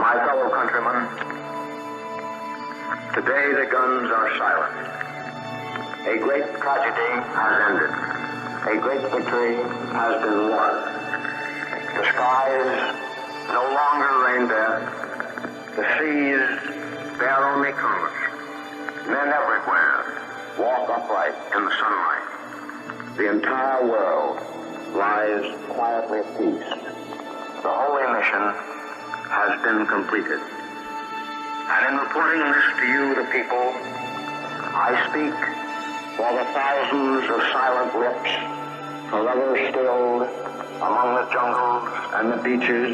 My fellow countrymen, today the guns are silent. A great tragedy has ended. A great victory has been won. The skies no longer rain death. The seas bear only commerce. Men everywhere walk upright in the sunlight. The entire world lies quietly at peace. The holy mission has been completed. And in reporting this to you, the people, I speak for the thousands of silent lips forever stilled among the jungles and the beaches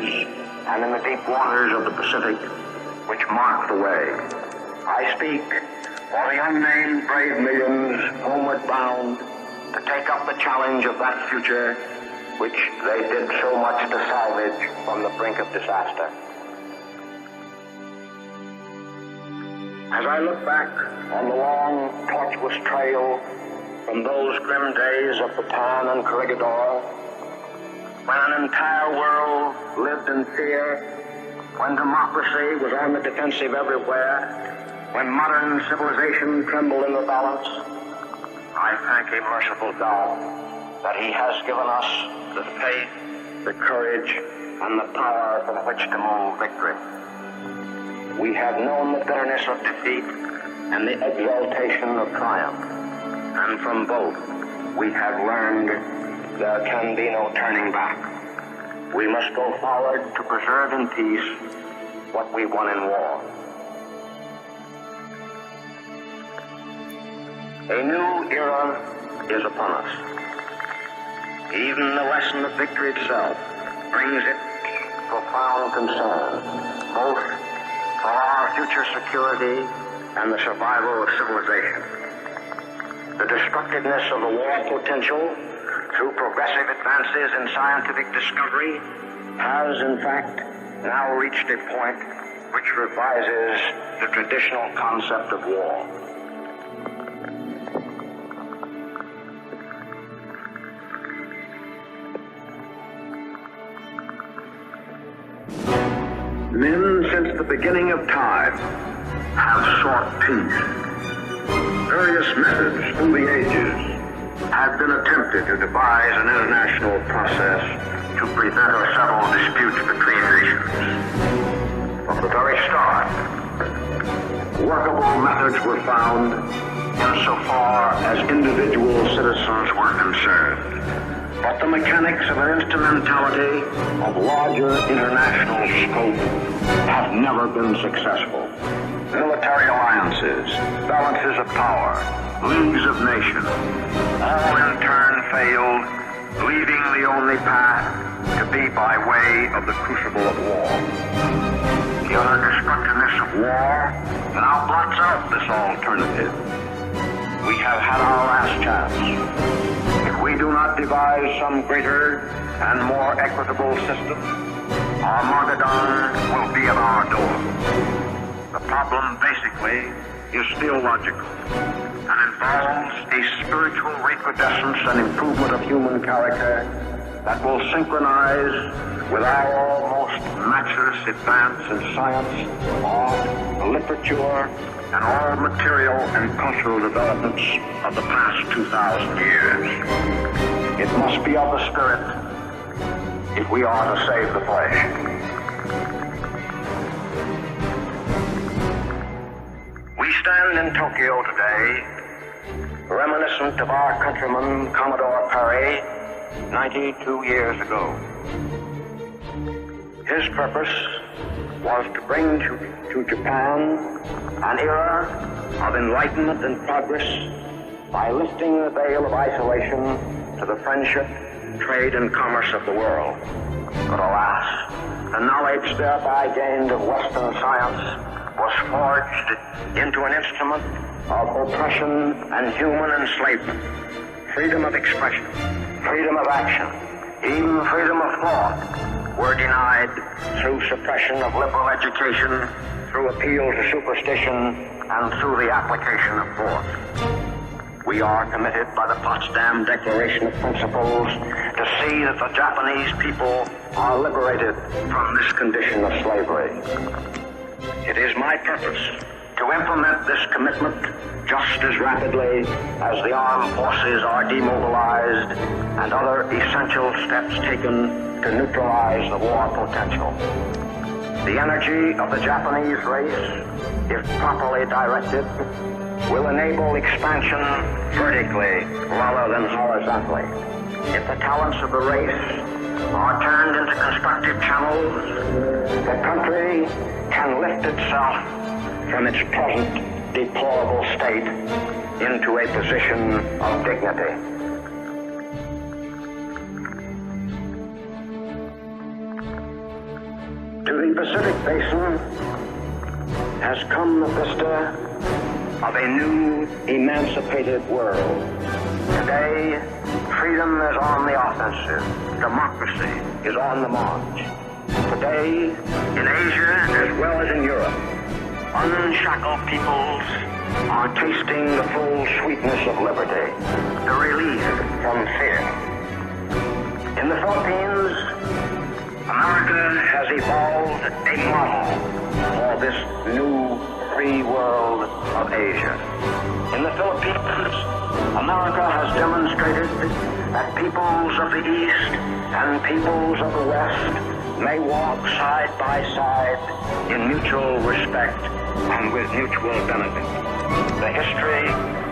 and in the deep waters of the Pacific, which mark the way. I speak for the unnamed brave millions homeward bound to take up the challenge of that future which they did so much to salvage from the brink of disaster. As I look back on the long, tortuous trail from those grim days of Bataan and Corregidor, when an entire world lived in fear, when democracy was on the defensive everywhere, when modern civilization trembled in the balance, I thank a merciful God that He has given us the faith, the courage, and the power from which to move victory. We have known the bitterness of defeat and the exaltation of triumph. And from both, we have learned there can be no turning back. We must go forward to preserve in peace what we won in war. A new era is upon us. Even the lesson of victory itself brings it profound concern, both for our future security and the survival of civilization. The destructiveness of the war potential through progressive advances in scientific discovery has, in fact, now reached a point which revises the traditional concept of war. Men, since the beginning of time, have sought peace. Various methods through the ages have been attempted to devise an international process to prevent or settle disputes between nations. From the very start, workable methods were found insofar as individual citizens were concerned. But the mechanics of an instrumentality of larger international scope have never been successful. Military alliances, balances of power, leagues of nations, all in turn failed, leaving the only path to be by way of the crucible of war. The utter destructiveness of war now blots out this alternative. We have had our last chance. If we do not devise some greater and more equitable system, Armageddon will be at our door. The problem basically is theological and involves a spiritual recrudescence and improvement of human character that will synchronize with our almost matchless advance in science, art, literature, and all material and cultural developments of the past 2,000 years. It must be of the spirit if we are to save the flesh. We stand in Tokyo today, reminiscent of our countryman Commodore Perry 92 years ago. His purpose was to bring to Japan an era of enlightenment and progress by lifting the veil of isolation to the friendship, trade, and commerce of the world. But alas, the knowledge thereby gained of Western science was forged into an instrument of oppression and human enslavement. Freedom of expression, freedom of action, even freedom of thought were denied through suppression of liberal education, through appeal to superstition, and through the application of force. We are committed by the Potsdam Declaration of Principles to see that the Japanese people are liberated from this condition of slavery. It is my purpose to implement this commitment just as rapidly as the armed forces are demobilized and other essential steps taken to neutralize the war potential. The energy of the Japanese race, if properly directed, will enable expansion vertically rather than horizontally. If the talents of the race are turned into constructive channels, the country can lift itself from its present deplorable state into a position of dignity. To the Pacific Basin has come the vista of a new, emancipated world. Today, freedom is on the offensive. Democracy is on the march. Today, in Asia as well as in Europe, unshackled peoples are tasting the full sweetness of liberty, the relief from fear. In the Philippines, America has evolved a model for this new free world of Asia. In the Philippines, America has demonstrated that peoples of the East and peoples of the West may walk side by side in mutual respect and with mutual benefit. The history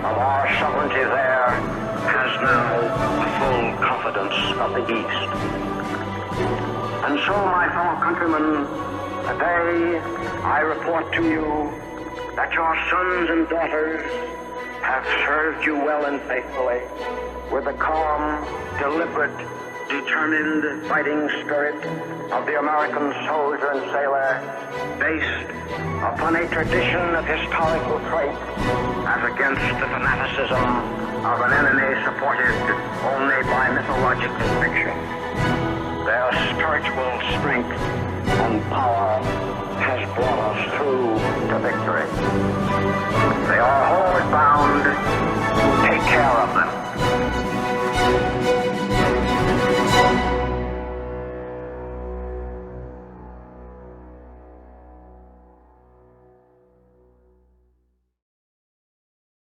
of our sovereignty there has now the full confidence of the East. And so, my fellow countrymen, today I report to you that your sons and daughters have served you well and faithfully with the calm, deliberate, determined fighting spirit of the American soldier and sailor, based upon a tradition of historical traits as against the fanaticism of an enemy supported only by mythological fiction. Their spiritual strength and power has brought us through to victory. They are homeward bound. Take care of them.